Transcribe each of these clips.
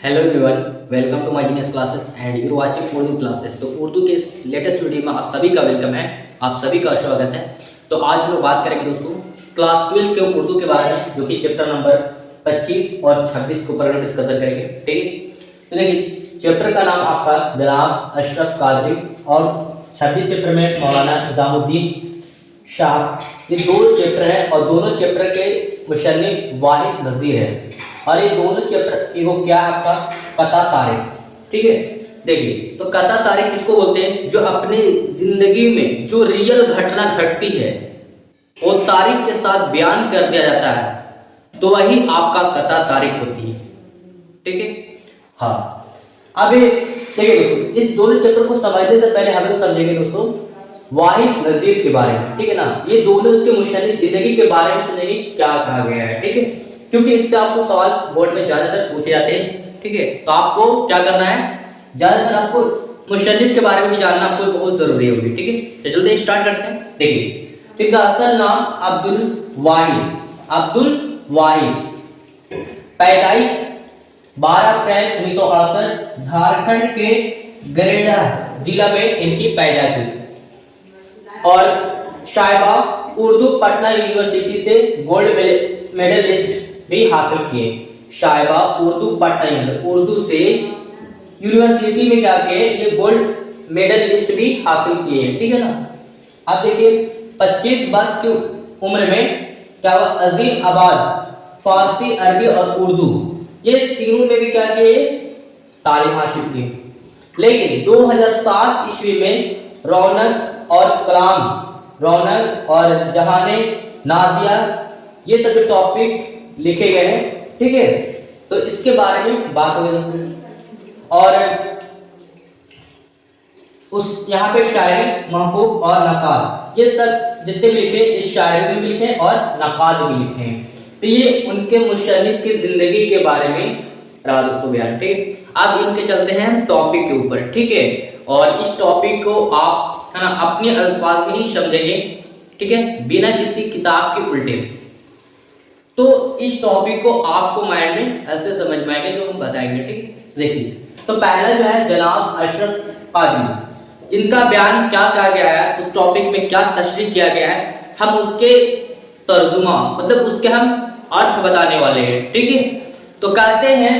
Hello everyone, welcome to my genius classes and you are watching Urdu classes. तो उर्दू के इस latest video में आप सभी का वेलकम है, आप सभी का स्वागत है। तो आज हम लोग बात करेंगे दोस्तों क्लास 12 के उर्दू के बारे में, जो कि चैप्टर नंबर 25 और 26 के ऊपर डिस्कशन करेंगे। ठीक है, तो देखिए चैप्टर का नाम आपका जनाब अशरफ कादरी और 26 चैप्टर में मौलाना निजामुद्दीन शाह। ये दो चैप्टर है और दोनों चैप्टर के मुसन्निफ वाहिद नज़ीर है। और ये दोनों चैप्टर एगो क्या है आपका कता तारीख। ठीक है, देखिए तो कता तारीख किसको बोलते हैं? जो अपने जिंदगी में जो रियल घटना घटती है वो तारीख के साथ बयान कर दिया जाता है, तो वही आपका कता तारीख होती है। ठीक है, हाँ। अब देखिए दोस्तों, इस दोनों चैप्टर को समझने से पहले हम लोग समझेंगे दोस्तों वाहिद नज़ीर के बारे में। ठीक है ना, ये दोनों उसके मुसन्निफ जिंदगी के बारे में सुनेंगे क्या कहा गया है। ठीक है, क्योंकि इससे आपको सवाल बोर्ड में ज्यादातर पूछे जाते हैं। ठीक है, तो आपको क्या करना है, ज्यादातर आपको मुसन्निफ के बारे में भी जानना आपको बहुत जरूरी होगी। ठीक है, तो जल्दी स्टार्ट करते हैं। देखिए तो इनका असल नाम अब्दुल वाहिद, पैदाइश 12 अप्रैल 1978 झारखंड के गिरिडीह जिला में इनकी पैदाइश हुई। और शायबा उर्दू पटना यूनिवर्सिटी से गोल्ड मेडलिस्ट भी हासिल किए। शायबा उर्दू पटना उर्दू से यूनिवर्सिटी में क्या किए, ये गोल्ड मेडलिस्ट भी हासिल किए। ठीक है ना। अब देखिए 25 वर्ष की उम्र में क्या हुआ, अजीम आबाद फारसी, अरबी और उर्दू ये तीनों में भी क्या किए, तालीम हासिल की। लेकिन 2007 ईस्वी में रौनक और जहाने नादिया ये सभी टॉपिक लिखे गए हैं। ठीक है, तो इसके बारे में बात होगी। और उस यहाँ पे शायरी, महबूब और नकाद ये सब जितने भी लिखे, इस शायरी में भी लिखे और नकाद भी लिखे हैं। तो ये उनके मुसन्निफ की जिंदगी के बारे में रहा दोस्तों बयान। ठीक, अब इनके चलते हैं टॉपिक के ऊपर। ठीक है, और इस टॉपिक को आप है ना अपने अल्फाज में ही समझेंगे। ठीक है, बिना किसी किताब के उल्टे। तो इस टॉपिक को आपको माइंड में ऐसे समझ में आएगा जो हम बताएंगे। ठीक, देखिए तो पहला जो है जनाब अशरफ कादरी, जिनका बयान क्या कहा गया है, उस टॉपिक में क्या तशरीह किया गया है, हम उसके तर्जुमा मतलब उसके हम अर्थ बताने वाले हैं। ठीक है, तो कहते हैं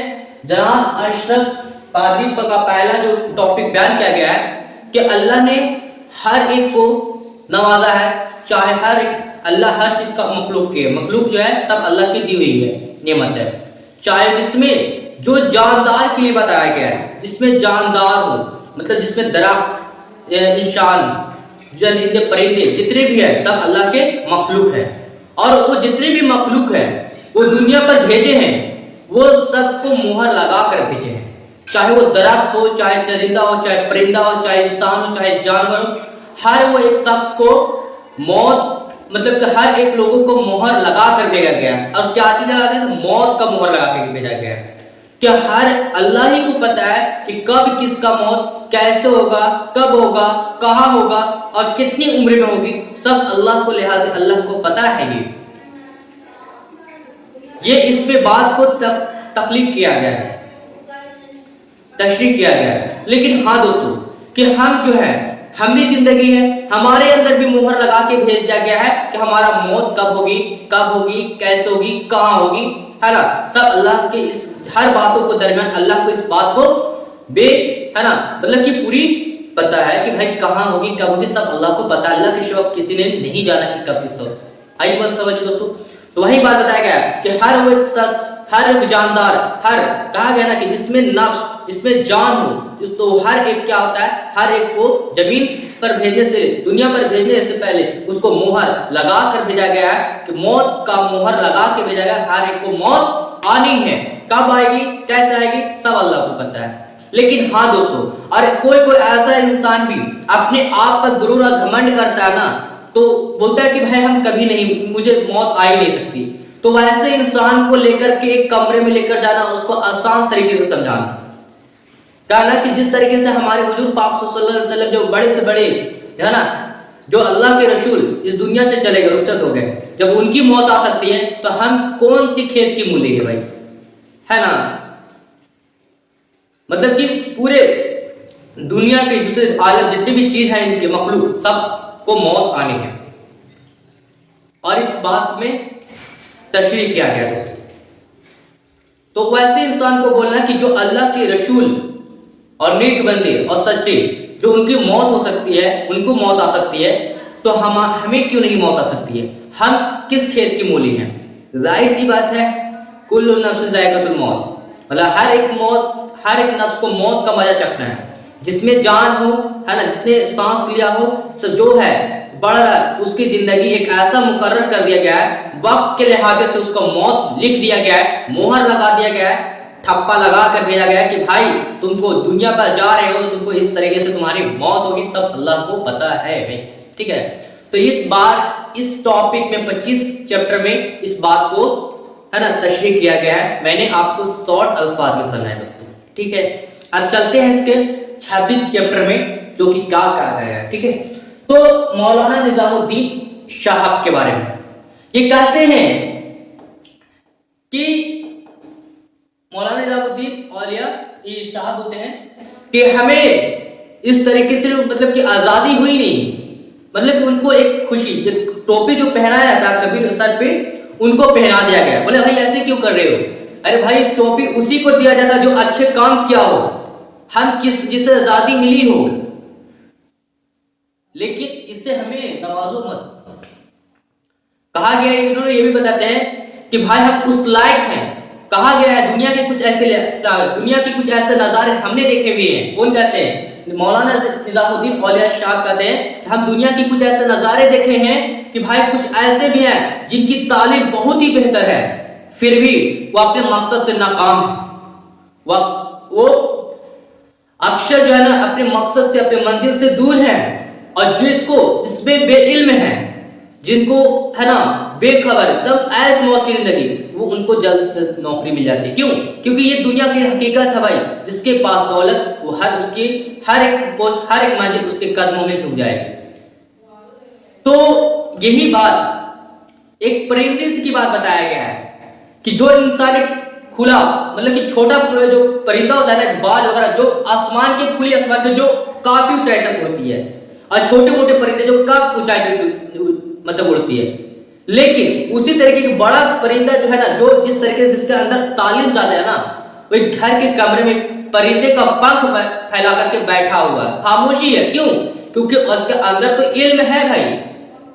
जनाब अशरफ कादरी का पहला जो टॉपिक बयान किया गया है कि अल्लाह ने हर एक को नवाजा है, चाहे हर एक अल्लाह हर चीज का मखलूक जो है सब अल्लाह की दी हुई है, नेमत है। चाहे जिसमें जो जानदार के लिए बताया गया है, जिसमें जानदार हो मतलब जिसमें दरख्त, इंसान, जरिंदे, परिंदे जितने भी है सब अल्लाह के मखलूक है। और वो जितने भी मखलूक है वो दुनिया पर भेजे हैं, वो सबको मुहर लगा कर भेजे हैं। चाहे वो दरख्त हो, चाहे चरिंदा हो, चाहे परिंदा हो, चाहे इंसान हो, चाहे जानवर हो, हर वो एक शख्स को मौत मतलब कि हर एक लोगों को मोहर लगा कर भेजा गया। और क्या चीज लगा गया, मौत का मोहर लगा कर भेजा गया। क्या हर अल्लाह ही को पता है कि कब किसका मौत कैसे होगा, कब होगा, कहाँ होगा और कितनी उम्र में होगी, सब अल्लाह को लिहाज अल्लाह को पता है। ये इस पे बात को तख्लीक किया गया है, तशरीह किया गया है। लेकिन हाँ दोस्तों कि हम जो है हम भी जिंदगी है, हमारे अंदर भी मुहर लगा के भेज दिया गया है कि हमारा मौत कब होगी, कैसे होगी, कहाँ होगी, है ना। सब अल्लाह के इस हर बातों को दरमियान अल्लाह को इस बात को है ना मतलब कि पूरी पता है कि भाई कहाँ होगी, कब होगी, सब अल्लाह को पता है। अल्लाह के सिवा किसी ने नहीं जाना कि कब किस तो आई बात समझिए दोस्तों। तो वही बात बताया गया कि हर वो एक शख्स, हर एक जानदार, हर कहा गया ना कि जिसमें नफ्स, जिसमें जान हो, तो हर एक क्या होता है, हर एक को जमीन पर भेजने से, दुनिया पर भेजने से पहले उसको मोहर लगा कर भेजा गया है कि मौत का मोहर लगा के भेजा गया। हर एक को मौत आनी है, कब आएगी, कैसे आएगी, सब अल्लाह को पता है। लेकिन हाँ दोस्तों, और कोई ऐसा इंसान भी अपने आप पर गुरूर और घमंड करता है ना, तो बोलता है कि भाई हम कभी नहीं, मुझे मौत आ ही नहीं सकती। तो वैसे इंसान को लेकर के एक कमरे में लेकर जाना, उसको आसान तरीके से समझाना, कहना कि जिस तरीके से हमारे हुजूर पाक सल्लल्लाहु अलैहि वसल्लम जो बड़े से बड़े है ना, जो अल्लाह के रसूल इस दुनिया से चले गए, रुखसत हो गए, जब उनकी मौत आ सकती है तो हम कौन सी खेत की मूली है भाई, है ना। मतलब कि पूरे दुनिया के जितने भी चीज है, इनके मखलूक सब को मौत आनी है। और इस बात में तशरीह किया गया दोस्तों। तो वैसे इंसान को बोलना कि जो अल्लाह के रसूल और नेक बंदे और सच्चे, जो उनकी मौत हो सकती है, उनको मौत आ सकती है, तो हमें क्यों नहीं मौत आ सकती है? हम किस खेत की मूली हैं? जाहिर सी बात है, कुल्लु नफ्स ज़ायक़तुल मौत, मतलब हर एक नफ्स को मौत का मजा चखना है। जिसमें जान हो, है ना, जिसने सांस लिया हो, सब जो है बढ़ रहा है, उसकी जिंदगी एक ऐसा मुकर्रर कर दिया गया है, वक्त के लिहाज से उसको मौत लिख दिया गया है, मोहर लगा दिया गया है, ठप्पा लगा कर भेजा गया है कि भाई तुमको दुनिया पर जा रहे हो तो तुमको इस तरीके से तुम्हारी मौत होगी, सब अल्लाह को पता है भाई। ठीक है, तो इस बार इस टॉपिक में 25 चैप्टर में इस बात को, है ना, तशरीह किया गया है। मैंने आपको शॉर्ट अल्फाज में सुनाया दोस्तों। ठीक है, अब चलते हैं इसके 26 चैप्टर में, जो कि क्या कहा गया है। ठीक है, तो मौलाना निजामुद्दीन साहब के बारे में ये कहते हैं कि मौलाना निजामुद्दीन औलिया साहब होते हैं कि हमें इस तरीके से मतलब कि आजादी हुई नहीं, मतलब कि उनको एक खुशी, एक टोपी जो पहनाया था कबीर सर पे, उनको पहना दिया गया। बोले भाई ऐसे क्यों कर रहे हो? अरे भाई इस टोपी उसी को दिया जाता जो अच्छे काम किया हो, हम जिसे आजादी मिली हो, लेकिन इससे हमें नवाजो मत। कहा गया है, इन्होंने ये भी बताते हैं कि भाई हम उस लायक हैं। कहा गया है दुनिया के कुछ ऐसे नजारे हमने देखे हुए हैं। कौन कहते हैं? मौलाना निजामुद्दीन औलिया साहब कहते हैं कि हम दुनिया के कुछ ऐसे नजारे देखे हैं कि भाई कुछ ऐसे भी हैं जिनकी तालीम बहुत ही बेहतर है, फिर भी वो अपने मकसद से नाकाम है। वो अक्सर जो है ना अपने मकसद से, अपने मंजिल से दूर है। और जिसमें बेइल्म है, जिनको है ना बेखबर, एकदम ऐश मौज की जिंदगी, वो उनको जल्द से नौकरी मिल जाती है। क्यों? क्योंकि ये दुनिया की हकीकत है भाई। जिसके पास दौलत, वो हर एक पोस्ट, हर एक मंजिल उसके कदमों में झुक जाएगी। तो यही बात एक परिंदे की बात बताया गया है कि जो इंसान एक खुला, मतलब कि छोटा जो परिंदा होता है ना, बाज वगैरह, जो आसमान के खुली आसमान के जो काफी ऊंचाई तक उड़ती है, और छोटे मोटे परिंदे जो काफी ऊंचाई मतलब उड़ती है। लेकिन उसी तरीके की बड़ा परिंदा जो है ना, जो जिस तरीके से जिसके अंदर तालीम ज्यादा है ना, वो एक घर के कमरे में परिंदे का पंख फैला करके बैठा हुआ है, खामोशी है। क्यों? क्योंकि उसके अंदर तो इल्म है भाई,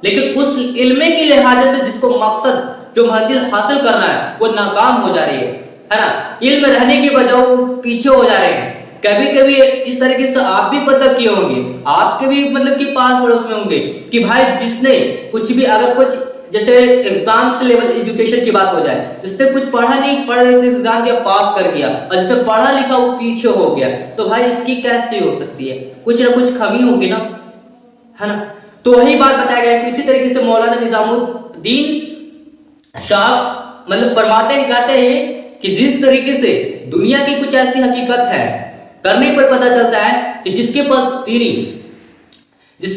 लेकिन उस इल्म के लिहाज से जिसको मकसद, जो मंजिल हासिल करना है, वो नाकाम हो जा रही है ना। इल्म रहने के बजाय वो पीछे हो जा रहे हैं। कभी कभी इस तरीके से आप भी पता किए होंगे, आपके भी मतलब कि पास पड़ोस में होंगे कि भाई जिसने कुछ भी, अगर कुछ जैसे एग्जाम से लेवल एजुकेशन की बात हो जाए, जिसने कुछ पढ़ा नहीं, एग्जाम दिया, पास कर गया, और जिसने पढ़ा लिखा वो पीछे हो गया, तो भाई इसकी कैसे हो सकती है? कुछ ना कुछ कमी होगी ना, है ना। तो वही बात बताया गया है। इसी तरीके से मौलाना निजामुद्दीन साहब मतलब फरमाते हैं, कहते हैं कि जिस तरीके से दुनिया की कुछ ऐसी हकीकत है, करने पर पता चलता है कि जिसके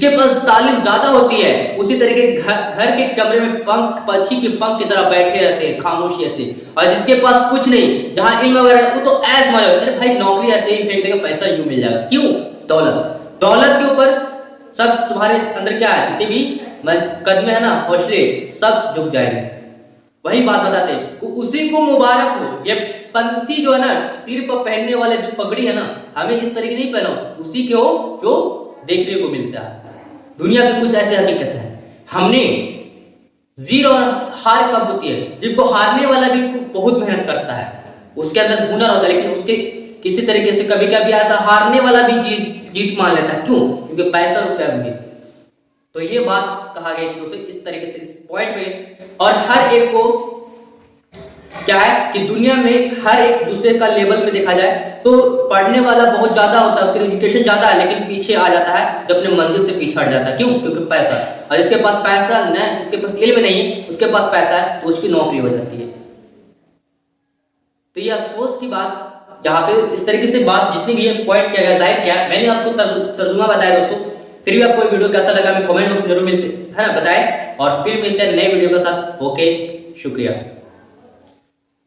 पास तालीम ज्यादा होती है, उसी तरीके घर के कमरे में पक्षी के पंख की तरह बैठे रहते हैं खामोशी से। और जिसके पास कुछ नहीं, जहां इल्म वगैरह, वो तो ऐस मजा, अरे भाई नौकरी ऐसे ही फेंक देगा, पैसा यूं मिल जाएगा। क्यों? दौलत के ऊपर सब तुम्हारे अंदर क्या है, जितने भी कदमे है ना, हौसले, सब झुक जाएंगे। वही बात बताते हैं, उसी को मुबारक हो। ये पंथी जो है ना, सिर पर पहनने वाले जो पगड़ी है ना, हमें इस तरीके नहीं पहनो, उसी के हो जो देखने को मिलता है। दुनिया की कुछ ऐसी हकीकत है, हमने जीत और हार कब होती है? जिनको हारने वाला भी बहुत मेहनत करता है, उसके अंदर हुनर होता है, लेकिन उसके किसी तरीके से कभी कभी ऐसा हारने वाला भी जीत मान लेता है। क्यों? क्योंकि पैसा रुपया भी। तो ये बात कहा गई थी इस तरीके से, इस पॉइंट में। और हर एक को क्या है कि दुनिया में हर एक दूसरे का लेवल में देखा जाए तो पढ़ने वाला बहुत ज्यादा होता है, उसकी एजुकेशन ज्यादा है, लेकिन पीछे आ जाता है जब अपने मंजिल से पीछे हट जाता है। क्यों? क्योंकि पैसा। और जिसके पास पैसा न, जिसके पास इल्म नहीं, उसके पास पैसा है, तो उसकी नौकरी हो जाती है। तो ये अफसोस की बात, यहाँ पे इस तरीके से बात जितनी भी है पॉइंट किया गया, जाहिर किया, मैंने आपको तर्जुमा बताया दोस्तों। फिर भी आपको वीडियो कैसा लगा, मैं कमेंट बॉक्स में जरूर बताएं, और फिर मिलते हैं नए वीडियो के साथ। ओके, शुक्रिया।